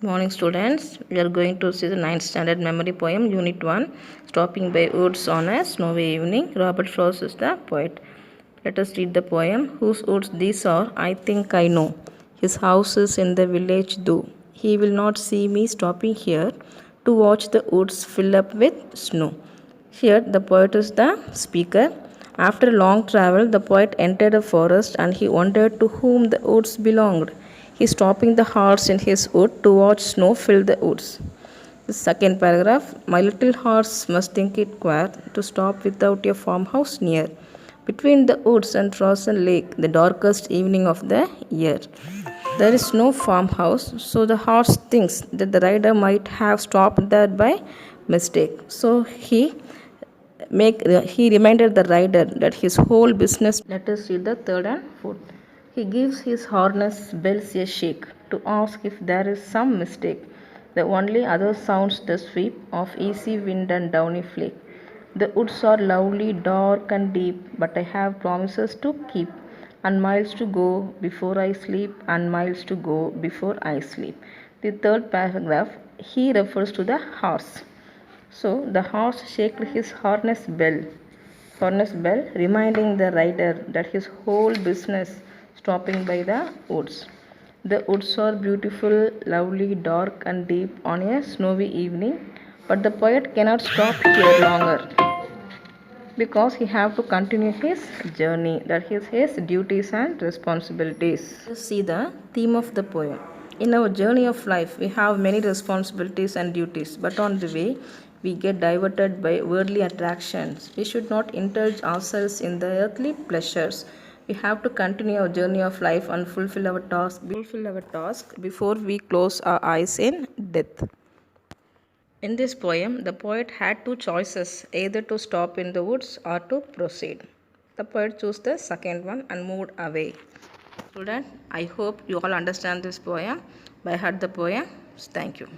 Morning students, we are going to see the 9th standard memory poem unit 1 Stopping by Woods on a Snowy Evening. Robert Frost is the poet. Let us read the poem. Whose woods these are, I think I know. His house is in the village though. He will not see me stopping here to watch the woods fill up with snow. Here the poet is the speaker. After a long travel, the poet entered a forest and he wondered to whom the woods belonged. He stopping the horse in his wood to watch snow fill the woods. The second paragraph. My little horse must think it queer to stop without a farmhouse near. Between the woods and frozen lake, the darkest evening of the year. There is no farmhouse, so the horse thinks that the rider might have stopped there by mistake. So he reminded the rider that his whole business. Let us read the third and fourth. He gives his harness bells a shake to ask if there is some mistake. The only other sounds the sweep of easy wind and downy flake. The woods are lovely, dark and deep, but I have promises to keep, and miles to go before I sleep, and miles to go before I sleep. The third paragraph, he refers to the horse. So the horse shaked his harness bell, reminding the rider that his whole business stopping by the woods. The woods are beautiful, lovely, dark and deep on a snowy evening, but the poet cannot stop here longer because he have to continue his journey, that is his duties and responsibilities. Let's see the theme of the poem. In our journey of life, we have many responsibilities and duties, but on the way, we get diverted by worldly attractions. We should not indulge ourselves in the earthly pleasures. We have to continue our journey of life and fulfill our task before we close our eyes in death. In this poem, the poet had two choices, either to stop in the woods or to proceed. The poet chose the second one and moved away. Student, I hope you all understand this poem. By heart the poem. Thank you.